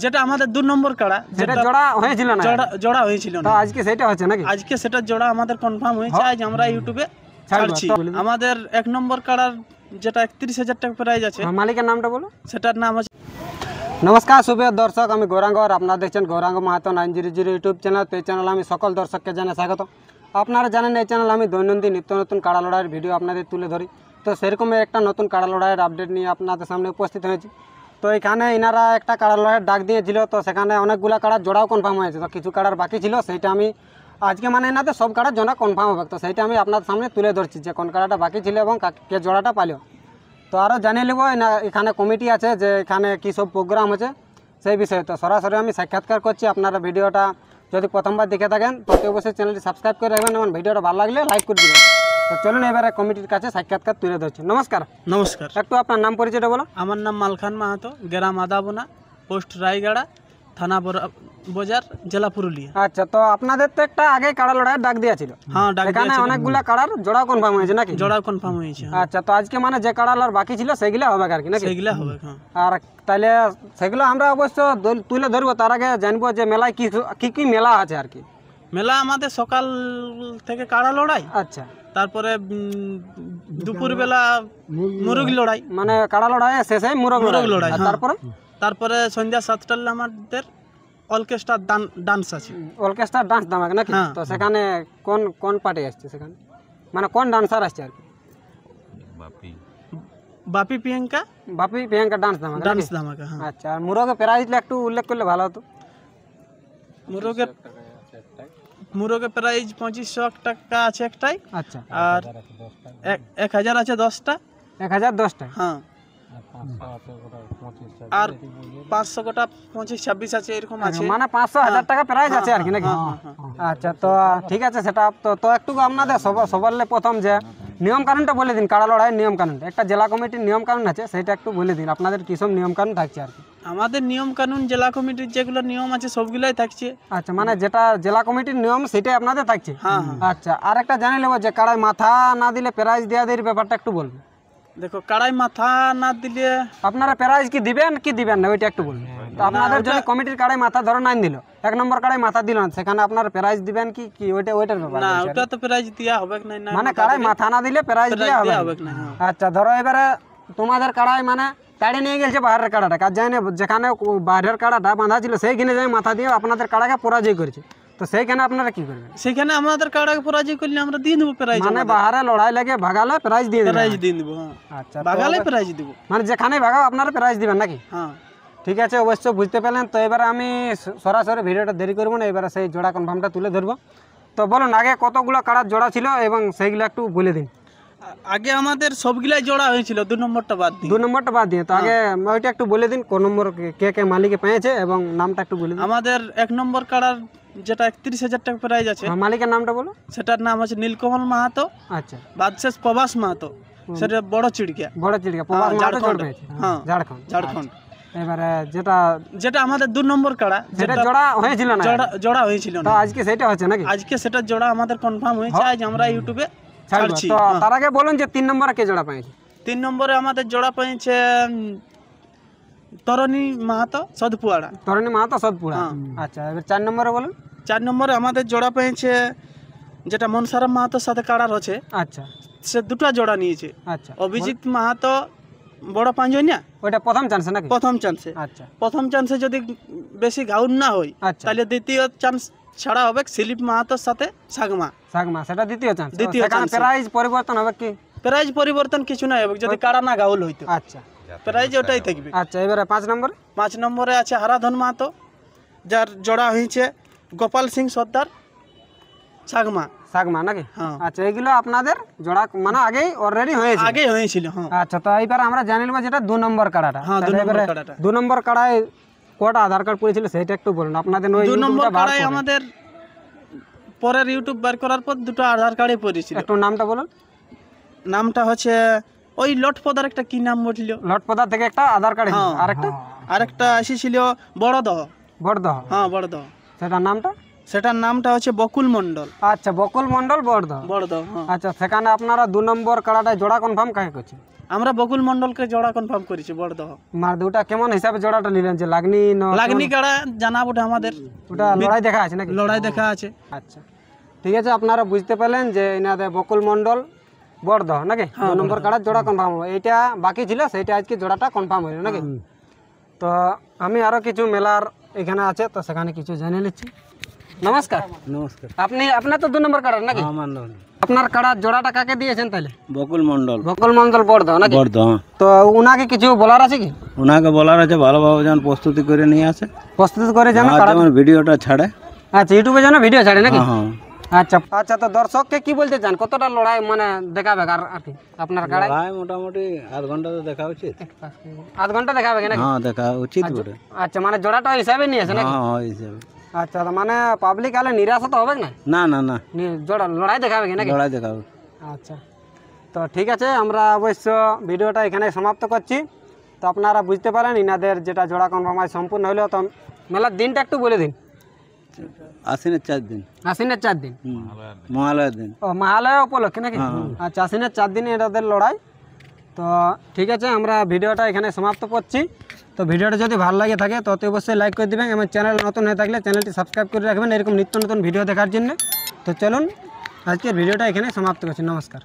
যেটা আমাদের 2 নম্বর কাড়া, যেটা জোড়া হয়েছিল না, জোড়া হয়েছিল তো না, আজকে সেটা হচ্ছে নাকি? আজকে সেটা জোড়া আমাদের কনফার্ম হয়েছে। আজ আমরা ইউটিউবে ছাড়ছি। আমাদের 1 নম্বর কাড়ার যেটা 31,000 টাকা প্রাইজ আছে, মালিকের নামটা বলো। সেটার নাম আছে। নমস্কার সুপ্রিয় দর্শক, আমি গৌরাঙ্গ আর আপনারা দেখছেন গৌরাঙ্গ মাহাতো 900 ইউটিউব চ্যানেল। তো এই চ্যানেল আমি সকল দর্শককে জানাই স্বাগত। আপনারা জানেন এই চ্যানেল আমি দৈনন্দিন নিত্য নতুন কাড়া লড়াইয়ের ভিডিও আপনাদের তুলে ধরি। তো সেরকম একটা নতুন কাড়া লড়াইয়ের আপডেট নিয়ে আপনাদের সামনে উপস্থিত হয়েছি। তো এখানে ইনারা একটা কাড়া লড়াইয়ের ডাক দিয়েছিল, তো সেখানে অনেকগুলো কাড়ার জোড়াও কনফার্ম হয়েছে। তো কিছু কাড়ার বাকি ছিল, সেইটা আমি আজকে মানে এনাদের সব কাড়ার জোড়া কনফার্ম হবে। তো সেইটা আমি আপনাদের সামনে তুলে ধরছি যে কোন কাড়াটা বাকি ছিল এবং কে জোড়াটা পাইল। তো আরও জানিয়ে নেব এখানে কমিটি আছে যে এখানে কী সব প্রোগ্রাম আছে সেই বিষয়ে। তো সরাসরি আমি সাক্ষাৎকার করছি। আপনারা ভিডিওটা যদি প্রথমবার দেখে থাকেন তো অবশ্যই চ্যানেলটি সাবস্ক্রাইব করে রাখবেন এবং ভিডিওটা ভালো লাগলে লাইক করে দেবেন। তো চলুন এবারে কমিটির কাছে সাক্ষাৎকার তুলে ধরছি। নমস্কার। নমস্কার। একটু আপনার নাম পরিচয়টা বলো। আমার নাম মালখান মাহাতো, গ্রাম আদাবোনা, পোস্ট রায়গড়া, থানা বাজার, জেলা পুরুলিয়া। আচ্ছা, তো আপনাদের তো একটা আগে কাড়া লড়াইয়ের ডাক দেওয়া ছিল। হ্যাঁ, ডাক এখানে অনেকগুলো কাড়ার জোড়া কনফার্ম হয়েছে নাকি? জোড়া কনফার্ম হয়েছে। আচ্ছা, তো আজকে মানে যে কাড়া লড়াই বাকি ছিল সেগুলো হবে আর কি নাকি? সেগুলা হবে। হ্যাঁ, আর তাহলে সেগুলো আমরা অবশ্য তুলে ধরবো। তার আগে জানবো যে মেলায় কি কি মেলা আছে আর কি। মেলা আমাদের সকাল থেকে কাড়া লড়াই, আচ্ছা, তারপরে দুপুরবেলা মুরগ লড়াই, মানে কাড়া লড়াই শেষে মুরগ লড়াই। হ্যাঁ। তারপরে সন্ধ্যা 7টার আমাদের অর্কেস্ট্রা ডান্স আছে। অর্কেস্ট্রা ডান্স দামাক নাকি? হ্যাঁ। তো সেখানে কোন কোন পার্টি আসছে সেখানে, মানে কোন ডান্সার আসছে আর কি? বাপি প্রিয়াঙ্কা ডান্স ধামাকা। হ্যাঁ। আচ্ছা, আর মুরগে প্রাইজ একটু উল্লেখ করলে ভালো হতো। মুরগে প্রাইজ 2500 টাকা আছে একটাই। আচ্ছা, আর 1000 আছে 10টা। 1000 10টা। হ্যাঁ, আর 500 গোটা 25-26 আছে, এরকম আছে। মানে 500-1000 টাকা প্রাইজ আছে আর কি নাকি? হ্যাঁ। আচ্ছা, তো ঠিক আছে সেটা। তো একটু আপনাদের সবার প্রথম যে নিয়ম কানুনটা বলে দিন। কাড়া লড়াইয়ের নিয়ম কানুন, একটা জেলা কমিটির নিয়ম কানুন আছে, সেটা একটু বলে দিন। আপনাদের কী সব নিয়ম কানুন থাকছে আর কি? আমাদের নিয়ম কানুন জেলা কমিটির যেগুলো নিয়ম আছে সবগুলাই থাকছে। আচ্ছা, মানে যেটা জেলা কমিটির নিয়ম সেটাই আপনাদের থাকছে। হ্যাঁ। আচ্ছা, আর একটা জানি নেবো যে কাড়ায় মাথা না দিলে প্রাইজ দেওয়া দেওয়ার ব্যাপারটা একটু বলবেন। দেখো, কাড়াই মাথা না দিলে আপনারা প্রাইজ কি দিবেন না ওইটা একটু বলবেন। তো আপনাদের যদি কমিটির কাড়াই মাথা ধরো নাই দিল, 1 নম্বর কাড়াই মাথা দিল না, সেখানে আপনারা প্রাইজ দিবেন কি ওইটার ব্যাপার? না, ওটা তো প্রাইজ দেওয়া হবে না। মানে কাড়াই মাথা না দিলে প্রাইজ দেওয়া হবে না। আচ্ছা, ধরো এবারে তোমাদের কাড়াই মানে কাড়ে নিয়ে গেছে বাইরের কাড়াটা, কাজ জানি যেখানে বাইরের কাড়াটা বাঁধা ছিল সেইখানে যাই মাথা দিয়ে আপনাদের কাড়াকে পরাজয় করেছে, তো সেইখানে আপনারা কি করবেন? সেখানে আমাদের কাড়াকে পরাজয় করলে আমরা দিয়ে দেবো প্রাইজ। মানে বাহারে লড়াই লাগে ভাগালে প্রাইজ দিয়ে দেবো। হ্যাঁ। আচ্ছা, ভাগালে প্রাইজ দিব, মানে যেখানে ভাগাও আপনারা প্রাইজ দিবেন নাকি? হ্যাঁ, ঠিক আছে, অবশ্য বুঝতে পেলেন। তো এবারে আমি সরাসরি ভিডিওটা দেরি করবো না, এবারে সেই জোড়া কনফার্মটা তুলে ধরবো। তো বলুন আগে কতগুলো কাড়ার জোড়া ছিল এবং সেইগুলো একটু বলে দিন। আগে আমাদের সবগুলাই জোড়া হয়েছিল, 2 নম্বরটা বাদ দিয়ে। 2 নম্বরটা বাদ দিয়ে তো আগে ওইটা একটু বলে দিন, কোন নম্বর কে মালিকে পেয়েছে এবং নামটা একটু বলে দিন। আমাদের 1 নম্বর কাড়ার যেটা 31,000 টাকা প্রাইজ আছে, মালিকের নামটা বলো। সেটার নাম আছে নীলকমল মাহাতো। আচ্ছা, বাদশেষ প্রবাস মাহাতো, সেটা বড় চিড়িয়া। প্রবাস মাহাতো ঝাড়খণ্ড। হ্যাঁ, ঝাড়খণ্ড। এবারে যেটা আমাদের 2 নম্বর কাড়া, যেটা জোড়া হয়েছিল না, জোড়া হয়েছিল তো না, আজকে সেটা হচ্ছে নাকি? আজকে সেটা জোড়া আমাদের কনফার্ম হয়েছে। আজ আমরা ইউটিউবে ছাড়ছি। তো তার আগে বলুন যে 3 নম্বরে কে জোড়া পেয়েছে? 3 নম্বরে আমাদের জোড়া পেয়েছে তরণী মাহাতো সদপুয়াড়া। আচ্ছা, এবার 4 নম্বরে বলুন। 4 নম্বরে আমাদের জোড়া পেয়েছে যেটা মনসারাম মাহাতোর সাথে কাড়ার আছে। আচ্ছা, সে 2টা জোড়া নিয়েছে। আচ্ছা, অভিজিৎ মাহাতো বড় পাঁচজনিয়া, ওইটা প্রথম চান্সে নাকি? প্রথম চান্সে। আচ্ছা, প্রথম চান্সে যদি বেশি গাউন না হয়, আচ্ছা, তাহলে দ্বিতীয় চান্স ছাড়া হবে সিলিপ মাহাতোর সাথে সাগমা, সেটা দ্বিতীয় চান্স। দ্বিতীয় চান্স। প্রাইজ পরিবর্তন হবে কি? প্রাইজ পরিবর্তন কিছু নাই হবে, যদি কাড়া না গাউল হইতো। আচ্ছা, প্রাইজ ওটাই থাকবে। আচ্ছা, এবারে 5 নম্বরে। 5 নম্বরে আছে হারাধন মাহাতো, যার জোড়া হয়েছে গোপাল সিং সর্দার সাগমা নাকি? হ্যাঁ। আচ্ছা, এগুলো আপনাদের জোড়া মানে আগেই অলরেডি হয়েছিল। হ্যাঁ। আচ্ছা, তো এইবার আমরা জানি নেব যেটা 2 নম্বর কাড়াটা। হ্যাঁ, 2 নম্বর কাড়ায় কটা আধার কার্ড পড়েছিল সেটা একটু বলুন। আপনাদের 2 নম্বর কাড়ায় আমাদের পরের ইউটিউব বার করার পর 2টা আধার কার্ডে পড়েছিল। একটু নামটা বলুন। নামটা হচ্ছে ওই লটপদার একটা কি নাম বলছিল, লটপদা থেকে একটা আধার কার্ড, আরেকটা এসেছিল বড়দহ। বড়দহ। হ্যাঁ, বড়দহ। সেটার নামটা সেটার নামটা হচ্ছে বকুল মণ্ডল। আচ্ছা, বকুল মণ্ডল বড়দহ। বড়দহ, হ্যাঁ। আচ্ছা, সেখানে আপনারা 2 নম্বর কাড়াটা জোড়া কনফার্ম কাকে করছে? আমরা বকুল মণ্ডলকে জোড়া কনফার্ম করেছি বড়দহ। মানে ওটা কেমন হিসাবে জোড়াটা নিলেন, যে লাগনি না লাগনি কাড়া জানাব ওটা আমাদের, ওটা লড়াই দেখা আছে নাকি? লড়াই দেখা আছে। আচ্ছা, ঠিক আছে, আপনারা বুঝতে পারলেন যে এনাদের বকুল মণ্ডল বড়দহ নাকি 2 নম্বর কাড়ার জোড়া কনফার্ম হবে। এইটা বাকি ছিল, সেইটা আজকে জোড়াটা কনফার্ম হইল নাকি? তো আমি আরো কিছু মেলার এখানে আছে, তো সেখানে কিছু জেনে নিচ্ছি। নমস্কার। নমস্কার। আপনার তো 2 নম্বর কাড়ার নাকি? আপনার কাড়ার জোড়াটা কাকে দিয়েছেন তাহলে? বকুল মণ্ডল। বকুল মণ্ডল বড়দহ নাকি? বড়দহ। তো উনাকে কিছু বলার আছে কি? ওনাকে বলার আছে ভালোভাবে যেন প্রস্তুতি করে নিয়ে আসে, প্রস্তুত করে যেন আর যেমন ভিডিওটা ছাড়ে। আচ্ছা, ইউটিউবে যেন ভিডিও ছাড়ে নাকি? হ্যাঁ। আচ্ছা আচ্ছা, তো দর্শককে কি বলতে চান, কতটা লড়াই মানে দেখাবে আর কি আপনার কাড়ায়? প্রায় মোটামুটি আধ ঘন্টা তো দেখা উচিত। আধ ঘন্টা দেখাবে নাকি? হ্যাঁ, দেখা উচিত বটে। আচ্ছা, মানে জোড়াটা হিসাবে নিয়েছে নাকি? হ্যাঁ, হয় হিসেবে। আচ্ছা, তো মানে পাবলিক আলে নিরাশ তো হবে না? না না না, জোড়া লড়াই দেখাবে কি নাকি? লড়াই দেখাবে। আচ্ছা, তো ঠিক আছে, আমরা অবশ্য ভিডিওটা এখানে সমাপ্ত করছি। তো আপনারা বুঝতে পারেন ইনাদের যেটা জোড়া কনফার্ম সম্পূর্ণ হলো। তো মেলার দিনটা একটু বলে দিন। আশ্বিনের 4 দিন। আশ্বিনের 4 দিন? মহালয়ার দিন। ও, মহালয়া উপলক্ষে নাকি? আচ্ছা, আশ্বিনের 4 দিন এটাদের লড়াই। তো ঠিক আছে, আমরা ভিডিওটা এখানে সমাপ্ত করছি। তো ভিডিওটা যদি ভালো লাগে থাকে তো অতি অবশ্যই লাইক করে দেবেন, এবং চ্যানেল নতুন হয়ে থাকলে চ্যানেলটি সাবস্ক্রাইব করে রাখবেন এরকম নিত্য নতুন ভিডিও দেখার জন্য। তো চলুন আজকের ভিডিওটা এখানে সমাপ্ত করছি। নমস্কার।